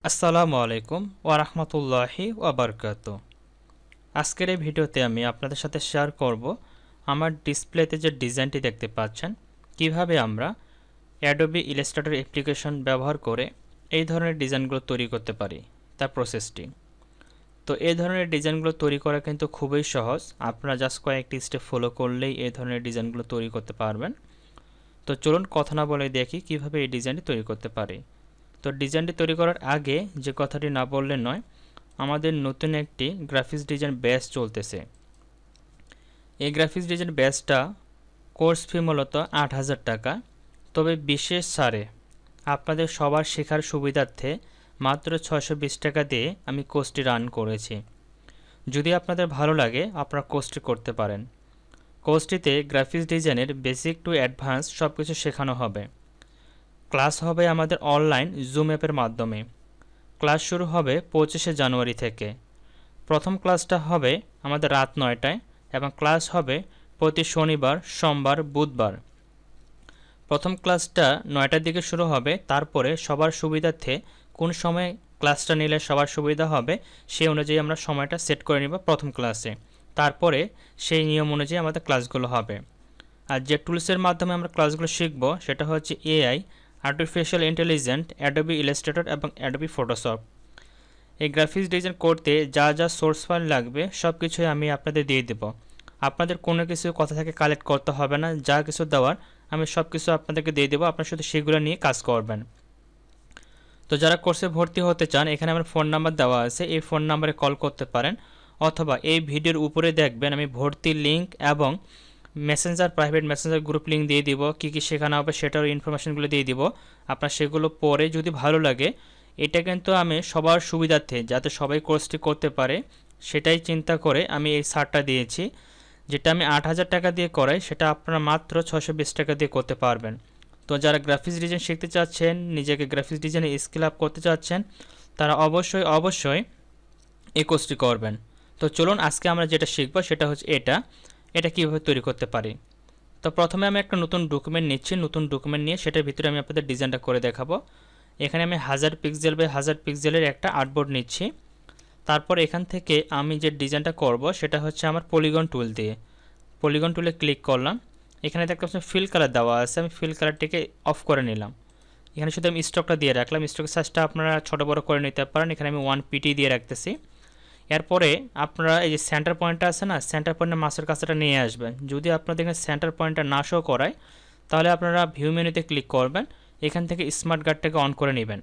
আসসালামু আলাইকুম ওয়া রাহমাতুল্লাহি ওয়া বারাকাতুহু। আজকের এই ভিডিওতে আমি আপনাদের সাথে শেয়ার করব আমার ডিসপ্লেতে যে ডিজাইনটি দেখতে পাচ্ছেন কিভাবে আমরা অ্যাডোবি ইলাস্ট্রেটর অ্যাপ্লিকেশন ব্যবহার করে এই ধরনের ডিজাইনগুলো তৈরি করতে পারি, তার প্রসেসটি। তো এই ধরনের ডিজাইনগুলো তৈরি করা কিন্তু খুবই সহজ। আপনারা জাস্ট কয়েকটি স্টেপ ফলো করলেই এই ধরনের ডিজাইনগুলো তৈরি করতে পারবেন। তো চলুন কথা না বলে দেখি কিভাবে এই ডিজাইনটি তৈরি করতে পারি। তো ডিজাইনটি তৈরি করার আগে যে কথাটি না বললে নয়, আমাদের নতুন একটি গ্রাফিক্স ডিজাইন ব্যাচ চলতেছে। এই গ্রাফিক্স ডিজাইন ব্যাচটা কোর্স ফি মূলত ৮,০০০ টাকা, তবে বিশেষ ছাড়ে আপনাদের সবার শেখার সুবিধার্থে মাত্র ৬২০ টাকা দিয়ে আমি কোর্সটি রান করেছি। যদি আপনাদের ভালো লাগে আপনারা কোর্সটি করতে পারেন। কোর্সটিতে গ্রাফিক্স ডিজাইনের বেসিক টু অ্যাডভান্স সব কিছু শেখানো হবে। ক্লাস হবে আমাদের অনলাইন জুম অ্যাপের মাধ্যমে। ক্লাস শুরু হবে ২৫শে জানুয়ারি থেকে। প্রথম ক্লাসটা হবে আমাদের রাত ৯টায় এবং ক্লাস হবে প্রতি শনিবার, সোমবার, বুধবার। প্রথম ক্লাসটা ৯টার দিকে শুরু হবে। তারপরে সবার সুবিধার্থে কোন সময় ক্লাসটা নিলে সবার সুবিধা হবে সেই অনুযায়ী আমরা সময়টা সেট করে নিব প্রথম ক্লাসে। তারপরে সেই নিয়ম অনুযায়ী আমাদের ক্লাসগুলো হবে। আর যে টুলসের মাধ্যমে আমরা ক্লাসগুলো শিখব সেটা হচ্ছে AI, artificial intelligence, Adobe Illustrator এবং অ্যাডোবি ফটোশপ। এই গ্রাফিক্স ডিজাইন করতে যা যা সোর্স ফাইল লাগবে সব কিছুই আমি আপনাদের দিয়ে দেব। আপনাদের কোনো কিছু কথা থেকে কালেক্ট করতে হবে না, যা কিছু দেওয়ার আমি সব কিছু আপনাদেরকে দিয়ে দেবো, আপনারা শুধু সেগুলো নিয়ে কাজ করবেন। তো যারা কোর্সে ভর্তি হতে চান এখানে আমার ফোন নাম্বার দেওয়া আছে, এই ফোন নাম্বারে কল করতে পারেন, অথবা এই ভিডিওর উপরে দেখবেন আমি ভর্তির লিঙ্ক এবং Messenger, private Messenger group link দিয়ে দিব। কী কী শেখানো হবে সেটার ইনফরমেশনগুলো দিয়ে দিব। আপনার সেগুলো পরে যদি ভালো লাগে, এটা কিন্তু আমি সবার সুবিধার্থে যাতে সবাই কোর্সটি করতে পারে সেটাই চিন্তা করে আমি এই ছাড়টা দিয়েছি। যেটা আমি ৮,০০০ টাকা দিয়ে করাই সেটা আপনারা মাত্র ৬২০ টাকা দিয়ে করতে পারবেন। তো যারা গ্রাফিক্স ডিজাইন শিখতে চাচ্ছেন, নিজেকে গ্রাফিক্স ডিজাইনে স্কিল আপ করতে চাচ্ছেন, তারা অবশ্যই এই কোর্সটি করবেন। তো চলুন আজকে আমরা যেটা শিখব সেটা হচ্ছে এটা কীভাবে তৈরি করতে পারি। তো প্রথমে আমি একটা নতুন ডকুমেন্ট নিচ্ছি। নতুন ডকুমেন্ট নিয়ে সেটার ভিতরে আমি আপনাদের ডিজাইনটা করে দেখাবো। এখানে আমি 1000 পিক্সেল বাই 1000 পিক্সেলের একটা আর্টবোর্ড নিচ্ছি। তারপর এখান থেকে আমি যে ডিজাইনটা করব সেটা হচ্ছে আমার পলিগন টুল দিয়ে। পলিগন টুলে ক্লিক করলাম। এখানে দেখতে পাচ্ছেন ফিল কালার দেওয়া আছে, আমি ফিল কালারটিকে অফ করে নিলাম। এখানে শুধু আমি স্টকটা দিয়ে রাখলাম। স্টকের সাইজটা আপনারা ছোটো বড়ো করে নিতে পারেন। এখানে আমি 1 পিটি দিয়ে রাখতেছি। এরপরে আপনারা এই যে সেন্টার পয়েন্টটা আছে না, সেন্টার পয়েন্টের মাছের কাছটা নিয়ে আসবেন। যদি আপনাদের এখানে সেন্টার পয়েন্টটা না শো করায় তাহলে আপনারা ভিউ মেনুতে ক্লিক করবেন। এখান থেকে স্মার্ট গার্ডটাকে অন করে নেবেন।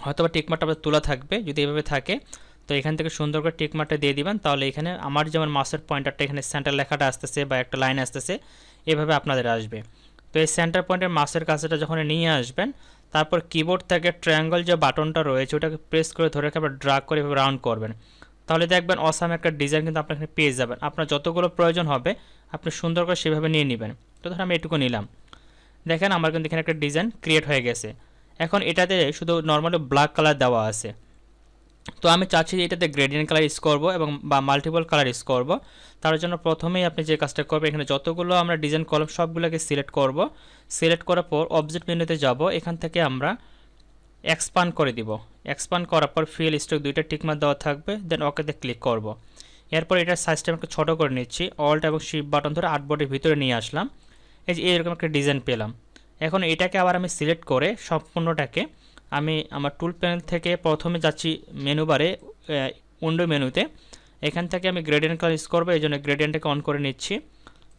হয়তোবা টিকমার্কটা আপনার তোলা থাকবে, যদি এভাবে থাকে তো এখান থেকে সুন্দর করে টিকমার্কটা দিয়ে দিবেন। তাহলে এখানে আমার যেমন মাছের পয়েন্টারটা এখানে সেন্টার লেখাটা আসতেছে বা একটা লাইন আসতেছে, এভাবে আপনাদের আসবে। তো এই সেন্টার পয়েন্টের মাছের কাছটা যখন নিয়ে আসবেন, তারপর কিবোর্ড থেকে ট্রায়াঙ্গল যে বাটনটা রয়েছে ওটাকে প্রেস করে ধরে রেখে আবার ড্রাগ করে এভাবে রাউন্ড করবেন। তাহলে দেখবেন অসাম একটা ডিজাইন কিন্তু আপনার এখানে পেয়ে যাবেন। আপনার যতগুলো প্রয়োজন হবে আপনি সুন্দর করে সেভাবে নিয়ে নেবেন। তো ধর আমি এটুকু নিলাম। দেখেন আমার কিন্তু এখানে একটা ডিজাইন ক্রিয়েট হয়ে গেছে। এখন এটাতে শুধু নর্মালি ব্ল্যাক কালার দেওয়া আছে। তো আমি চাচ্ছি যে এটাতে গ্রেডিয়েন্ট কালার ইউজ করবো এবং বা মাল্টিপল কালার ইউজ করবো। তার জন্য প্রথমেই আপনি যে কাজটা করবেন, এখানে যতগুলো আমরা ডিজাইন কলম সবগুলোকে সিলেক্ট করব। সিলেক্ট করার পর অবজেক্ট মেনুতে যাব। এখান থেকে আমরা এক্সপান্ড করে দিব। এক্সপান্ড করার পর ফিল স্ট্রোক দুইটা টিকমার্ক দেওয়া থাকবে, দেন ওকেতে ক্লিক করব। এরপর এটার সাইজটা আমি একটু ছোটো করে নিচ্ছি। অল্ট এবং শিফট বাটন ধরে আর্টবোর্ডের ভিতরে নিয়ে আসলাম। এই যে এরকম একটা ডিজাইন পেলাম। এখন এটাকে আবার আমি সিলেক্ট করে সম্পূর্ণটাকে আমি আমার টুল প্যানেল থেকে প্রথমে যাচ্ছি মেনু বারে, উইন্ডো মেনুতে। এখান থেকে আমি গ্রেডিয়েন্ট কালার ইউজ করবো, এই জন্য গ্রেডিয়েন্টটাকে অন করে নিচ্ছি।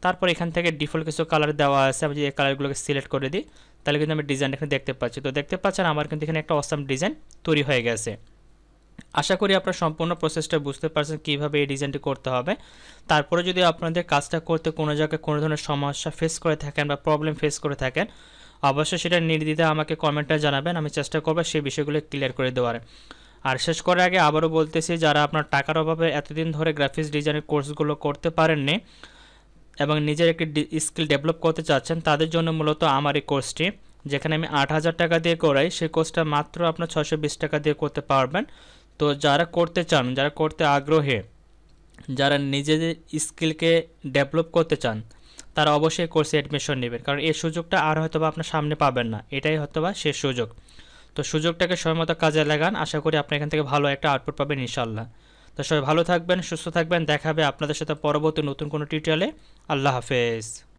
তারপর এখান থেকে ডিফল্ট কিছু কালার দেওয়া আছে, আমি যে এই কালারগুলোকে সিলেক্ট করে দিই, তাহলে কিন্তু আমি ডিজাইন এখানে দেখতে পাচ্ছি। তো দেখতে পাচ্ছেন আমার কিন্তু এখানে একটা অসাম ডিজাইন তৈরি হয়ে গেছে। আশা করি আপনারা সম্পূর্ণ প্রসেসটা বুঝতে পারছেন কীভাবে এই ডিজাইনটি করতে হবে। তারপরে যদি আপনাদের কাজটা করতে কোনো জায়গায় কোনো ধরনের সমস্যা ফেস করে থাকেন বা প্রবলেম ফেস করে থাকেন, অবশ্যই সেটা নির্দ্বিধায় আমাকে কমেন্টে জানাবেন। আমি চেষ্টা করবো সেই বিষয়গুলো ক্লিয়ার করে দেওয়ার। আর শেষ করার আগে আবারও বলতেছি, যারা আপনার টাকার অভাবে এতদিন ধরে গ্রাফিক্স ডিজাইনের কোর্সগুলো করতে পারেননি এবং নিজের একটি স্কিল ডেভেলপ করতে চাচ্ছেন, তাদের জন্য মূলত আমার এই কোর্সটি, যেখানে আমি ৮,০০০ টাকা দিয়ে করাই, সেই কোর্সটা মাত্র আপনার ৬২০ টাকা দিয়ে করতে পারবেন। তো যারা করতে চান, যারা করতে আগ্রহী, যারা নিজেদের স্কিলকে ডেভেলপ করতে চান, তারা অবশ্যই কোর্সে অ্যাডমিশন নেবেন, কারণ এই সুযোগটা আর হয়তোবা আপনার সামনে পাবেন না। এটাই হয়তোবা শেষ সুযোগ। তো সুযোগটাকে সময়মতো কাজে লাগান, আশা করি আপনি এখান থেকে ভালো একটা আউটপুট পাবেন ইনশাআল্লাহ। তো সবাই ভালো থাকবেন, সুস্থ থাকবেন, দেখা হবে আপনাদের সাথে পরবর্তী নতুন কোনো টিউটোরিয়ালে। আল্লাহ হাফেজ।